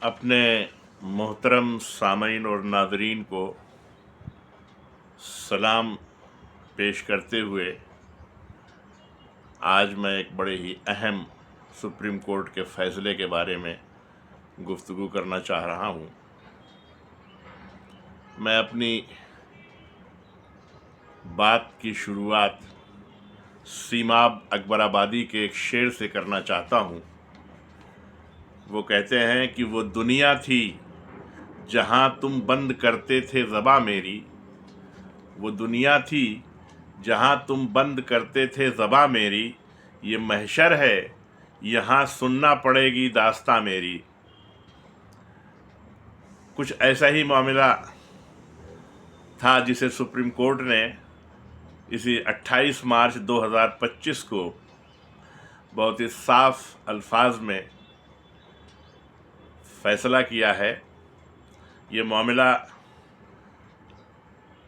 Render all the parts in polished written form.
अपने मोहतरम सामईन और नाज़रीन को सलाम पेश करते हुए आज मैं एक बड़े ही अहम सुप्रीम कोर्ट के फ़ैसले के बारे में गुफ्तगू करना चाह रहा हूँ। मैं अपनी बात की शुरुआत सीमाब अकबराबादी के एक शेर से करना चाहता हूँ। वो कहते हैं कि वो दुनिया थी जहाँ तुम बंद करते थे ज़बां मेरी, वो दुनिया थी जहाँ तुम बंद करते थे ज़बां मेरी, ये महशर है यहाँ सुनना पड़ेगी दास्तां मेरी। कुछ ऐसा ही मामला था जिसे सुप्रीम कोर्ट ने इसी 28 मार्च 2025 को बहुत ही साफ अल्फाज में फ़ैसला किया है। ये मामला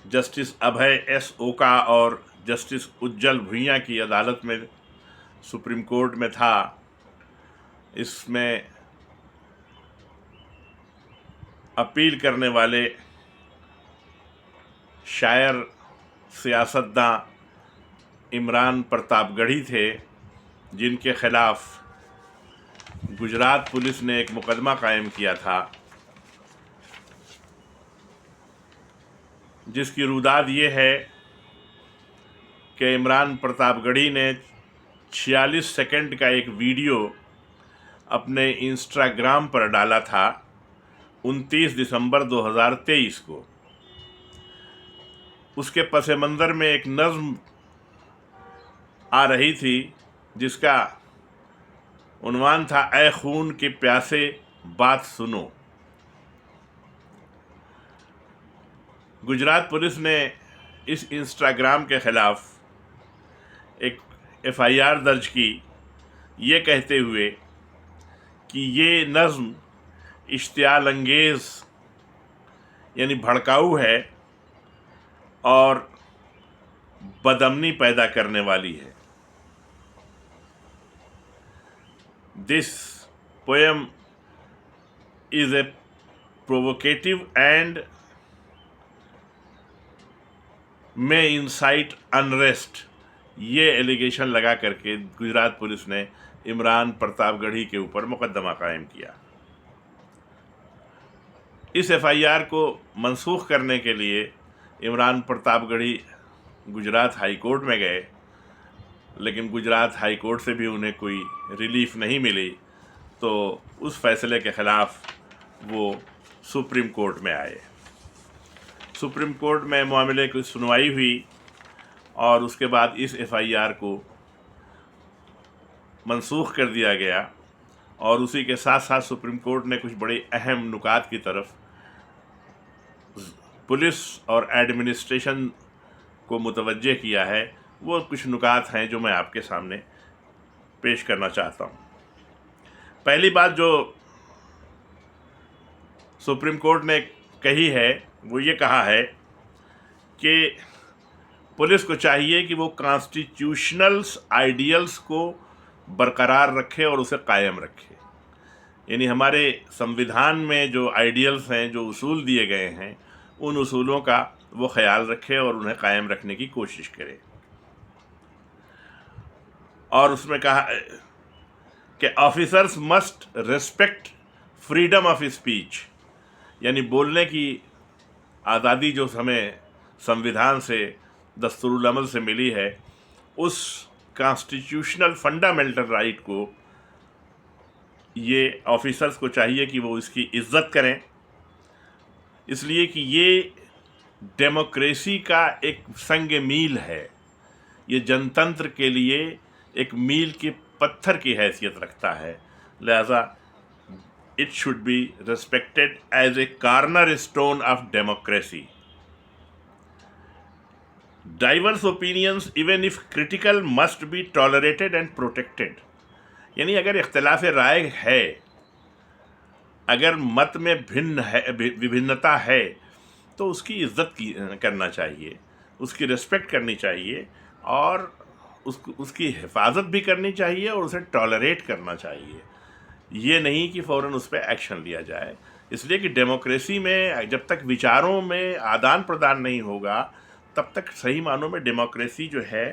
जस्टिस अभय एस ओका और जस्टिस उज्जल भुइयां की अदालत में सुप्रीम कोर्ट में था। इसमें अपील करने वाले शायर सियासतदां इमरान प्रतापगढ़ी थे, जिनके ख़िलाफ़ गुजरात पुलिस ने एक मुकदमा कायम किया था, जिसकी रुदाद ये है कि इमरान प्रतापगढ़ी ने 46 सेकंड का एक वीडियो अपने इंस्टाग्राम पर डाला था 29 दिसंबर 2023 को। उसके पस मंज़र में एक नज़्म आ रही थी जिसका उन्वान था, ए खून के प्यासे बात सुनो। गुजरात पुलिस ने इस इंस्टाग्राम के ख़िलाफ़ एक FIR दर्ज की, ये कहते हुए कि ये नज़्म इश्तियाल अंगेज़ यानी भड़काऊ है और बदअमनी पैदा करने वाली है। This poem is a provocative and में इंसाइट अनरेस्ट, ये एलिगेशन लगा करके गुजरात पुलिस ने इमरान प्रतापगढ़ी के ऊपर मुकदमा कायम किया। इस FIR को मनसूख करने के लिए इमरान प्रतापगढ़ी गुजरात हाई कोर्ट में गए, लेकिन गुजरात हाई कोर्ट से भी उन्हें कोई रिलीफ नहीं मिली, तो उस फैसले के ख़िलाफ़ वो सुप्रीम कोर्ट में आए। सुप्रीम कोर्ट में मामले की सुनवाई हुई और उसके बाद इस FIR को मनसूख कर दिया गया और उसी के साथ साथ सुप्रीम कोर्ट ने कुछ बड़े अहम नुकात की तरफ पुलिस और एडमिनिस्ट्रेशन को मुतवज्जे किया है। वो कुछ नुकात हैं जो मैं आपके सामने पेश करना चाहता हूँ। पहली बात जो सुप्रीम कोर्ट ने कही है वो ये कहा है कि पुलिस को चाहिए कि वो कॉन्स्टिट्यूशनल आइडियल्स को बरकरार रखे और उसे कायम रखे। यानी हमारे संविधान में जो आइडियल्स हैं, जो उसूल दिए गए हैं, उन उसूलों का वो ख्याल रखे और उन्हें कायम रखने की कोशिश करे। और उसमें कहा कि officers must respect freedom of speech, यानी बोलने की आज़ादी जो हमें संविधान से दस्तूरुल अमल से मिली है, उस कॉन्स्टिट्यूशनल फंडामेंटल राइट को ये ऑफिसर्स को चाहिए कि वो इसकी इज्जत करें, इसलिए कि ये डेमोक्रेसी का एक संग मील है। ये जनतंत्र के लिए एक मील के पत्थर की हैसियत रखता है, लिहाजा it should be respected as a cornerstone of democracy. Diverse opinions even if critical must be tolerated and protected, यानी अगर इख्तिलाफ राय है, अगर मत में भिन्न है, विभिन्नता है, तो उसकी इज्जत करना चाहिए, उसकी रिस्पेक्ट करनी चाहिए और उसकी हिफाजत भी करनी चाहिए और उसे टॉलरेट करना चाहिए। ये नहीं कि फ़ौरन उस पर एक्शन लिया जाए। इसलिए कि डेमोक्रेसी में जब तक विचारों में आदान प्रदान नहीं होगा, तब तक सही मानों में डेमोक्रेसी जो है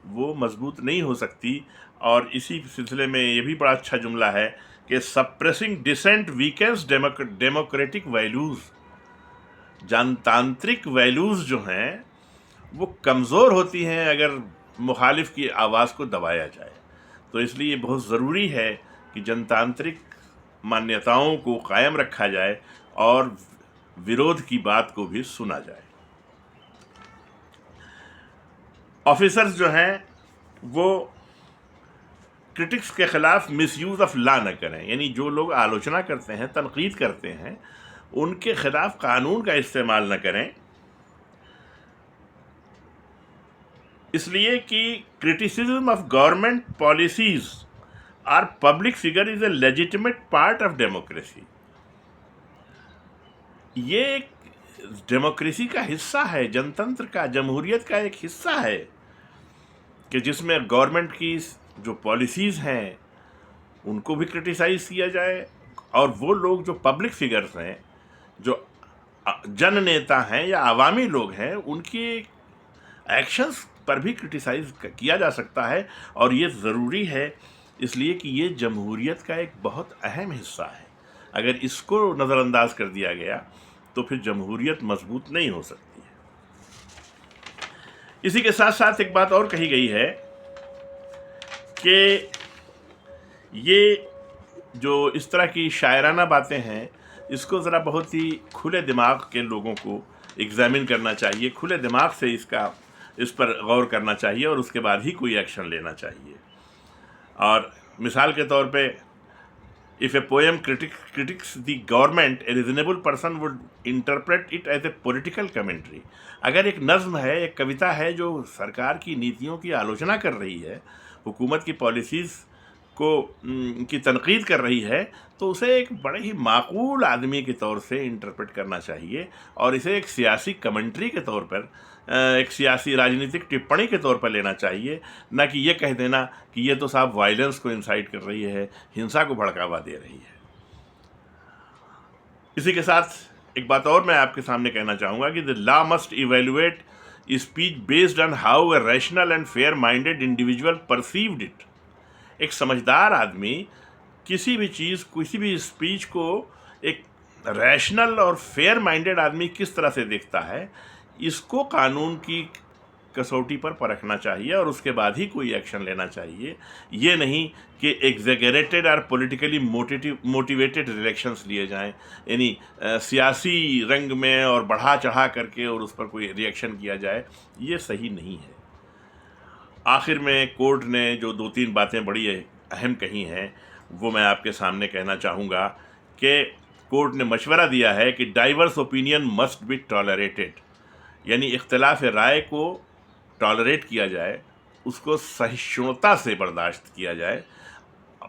वो मजबूत नहीं हो सकती। और इसी सिलसिले में ये भी बड़ा अच्छा जुमला है कि suppressing dissent weakens democratic values. जनतांत्रिक वैल्यूज़ जो हैं वो कमज़ोर होती हैं अगर मुखालिफ की आवाज़ को दबाया जाए। तो इसलिए बहुत ज़रूरी है कि जनतांत्रिक मान्यताओं को कायम रखा जाए और विरोध की बात को भी सुना जाए। ऑफिसर्स जो हैं वो क्रिटिक्स के खिलाफ मिसयूज़ ऑफ लॉ न करें, यानी जो लोग आलोचना करते हैं, तनकीद करते हैं, उनके खिलाफ कानून का इस्तेमाल न करें, इसलिए कि criticism of government policies or public figure is a legitimate part of democracy. ये एक डेमोक्रेसी का हिस्सा है, जनतंत्र का, जमहूरियत का एक हिस्सा है कि जिसमें गवर्नमेंट की जो पॉलिसीज़ हैं उनको भी क्रिटिसाइज़ किया जाए, और वो लोग जो पब्लिक फिगर्स हैं, जो जन नेता हैं या आवामी लोग हैं, उनकी एक्शंस पर भी क्रिटिसाइज़ किया जा सकता है। और ये ज़रूरी है, इसलिए कि ये जमहूरियत का एक बहुत अहम हिस्सा है। अगर इसको नज़रअंदाज कर दिया गया तो फिर जमहूरियत मजबूत नहीं हो सकती है। इसी के साथ साथ एक बात और कही गई है कि ये जो इस तरह की शायराना बातें हैं, इसको ज़रा बहुत ही खुले दिमाग के लोगों को एग्ज़ामिन करना चाहिए, खुले दिमाग से इस पर गौर करना चाहिए और उसके बाद ही कोई एक्शन लेना चाहिए। और मिसाल के तौर पे, if a poem critics the government, a reasonable person would interpret it as a political commentary. अगर एक नज़्म है, एक कविता है जो सरकार की नीतियों की आलोचना कर रही है, हुकूमत की पॉलिसीज़ को की तनकीद कर रही है, तो उसे एक बड़े ही माकूल आदमी के तौर से इंटरप्रेट करना चाहिए और इसे एक सियासी कमेंट्री के तौर पर, एक सियासी राजनीतिक टिप्पणी के तौर पर लेना चाहिए, न कि ये कह देना कि ये तो साहब वायलेंस को इंसाइट कर रही है, हिंसा को भड़कावा दे रही है। इसी के साथ एक बात और मैं आपके सामने कहना चाहूँगा कि the law must evaluate speech based on how a rational and fair minded individual perceived it. एक समझदार आदमी किसी भी चीज़, किसी भी स्पीच को एक रैशनल और फेयर माइंडेड आदमी किस तरह से देखता है, इसको कानून की कसौटी पर परखना चाहिए और उसके बाद ही कोई एक्शन लेना चाहिए। ये नहीं कि एग्जेगरेटेड और पॉलिटिकली मोटिवेटेड रिएक्शंस लिए जाएं, यानी सियासी रंग में और बढ़ा चढ़ा करके और उस पर कोई रिएक्शन किया जाए, ये सही नहीं है। आखिर में कोर्ट ने जो 2-3 बातें बड़ी अहम कही हैं, वो मैं आपके सामने कहना चाहूँगा कि कोर्ट ने मशवरा दिया है कि diverse opinion must be tolerated, यानी इख्तिलाफ राय को टॉलरेट किया जाए, उसको सहिष्णुता से बर्दाश्त किया जाए,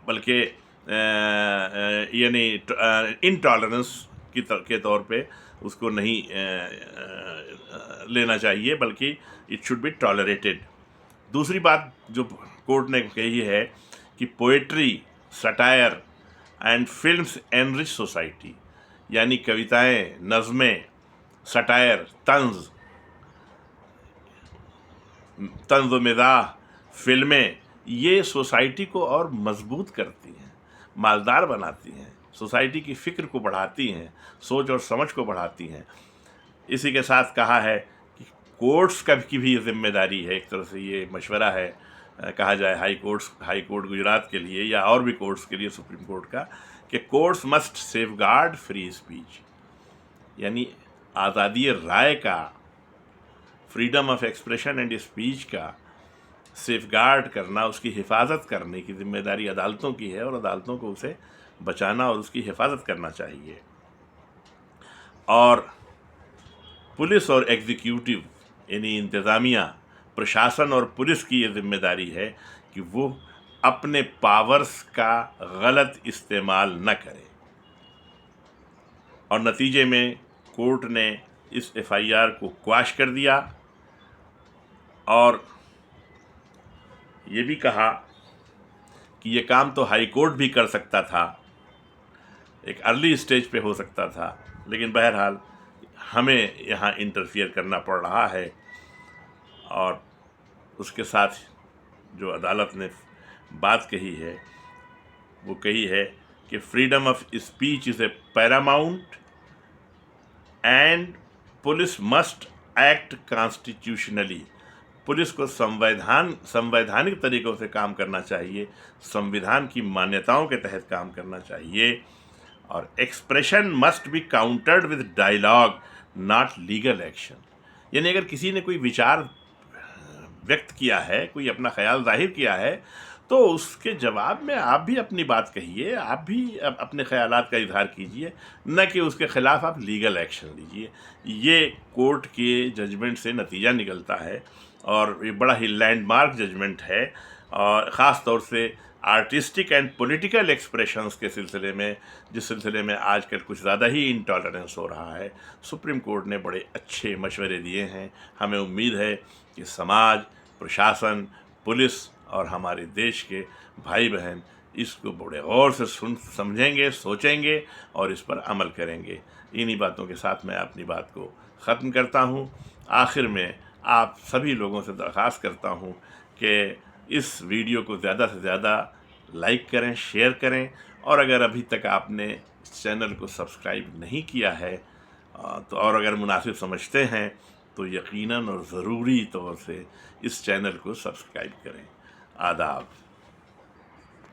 बल्कि यानी इनटॉलरेंस के तौर पे उसको नहीं लेना चाहिए, बल्कि इट शुड बी टॉलरेटेड। दूसरी बात जो कोर्ट ने कही है कि poetry, satire and films enrich society, यानी कविताएं, नज़में, सटायर, तंज़ व मिज़ाह, फिल्में, ये सोसाइटी को और मजबूत करती हैं, मालदार बनाती हैं, सोसाइटी की फ़िक्र को बढ़ाती हैं, सोच और समझ को बढ़ाती हैं। इसी के साथ कहा है कि कोर्ट्स की भी जिम्मेदारी है, एक तरह से ये मशवरा है, कहा जाए हाई कोर्ट गुजरात के लिए या और भी कोर्ट्स के लिए, सुप्रीम कोर्ट का, कि courts must safeguard free speech, यानी आज़ादी राय का, freedom of expression and speech का सेफगार्ड करना, उसकी हिफाजत करने की जिम्मेदारी अदालतों की है और अदालतों को उसे बचाना और उसकी हिफाजत करना चाहिए। और पुलिस और एग्जीक्यूटिव, यानी इंतज़ामिया, प्रशासन और पुलिस की ये जिम्मेदारी है कि वो अपने पावर्स का गलत इस्तेमाल न करे। और नतीजे में कोर्ट ने इस एफआईआर को क्वाश कर दिया और ये भी कहा कि ये काम तो हाई कोर्ट भी कर सकता था, एक अर्ली स्टेज पे हो सकता था, लेकिन बहरहाल हमें यहाँ इंटरफियर करना पड़ रहा है। और उसके साथ जो अदालत ने बात कही है वो कही है कि freedom of speech is a Paramount and police must act constitutionally. Police को संवैधानिक तरीक़ों से काम करना चाहिए, संविधान की मान्यताओं के तहत काम करना चाहिए। और expression must be countered with dialogue not legal action. यानी अगर किसी ने कोई विचार व्यक्त किया है, कोई अपना ख्याल जाहिर किया है, तो उसके जवाब में आप भी अपनी बात कहिए, आप भी अपने ख्यालात का इजहार कीजिए, न कि उसके ख़िलाफ़ आप लीगल एक्शन लीजिए। ये कोर्ट के जजमेंट से नतीजा निकलता है और ये बड़ा ही लैंडमार्क जजमेंट है। और ख़ास तौर से आर्टिस्टिक एंड पॉलिटिकल एक्सप्रेशंस के सिलसिले में, जिस सिलसिले में आजकल कुछ ज़्यादा ही इंटॉलरेंस हो रहा है, सुप्रीम कोर्ट ने बड़े अच्छे मशवरे दिए हैं। हमें उम्मीद है कि समाज, प्रशासन, पुलिस और हमारे देश के भाई बहन इसको बड़े गौर से समझेंगे, सोचेंगे और इस पर अमल करेंगे। इन्हीं बातों के साथ मैं अपनी बात को ख़त्म करता हूँ। आखिर में आप सभी लोगों से दरख्वास्त करता हूँ कि इस वीडियो को ज़्यादा से ज़्यादा लाइक करें, शेयर करें, और अगर अभी तक आपने इस चैनल को सब्सक्राइब नहीं किया है तो और अगर मुनासिब समझते हैं तो यकीनन और ज़रूरी तौर से इस चैनल को सब्सक्राइब करें। आदाब।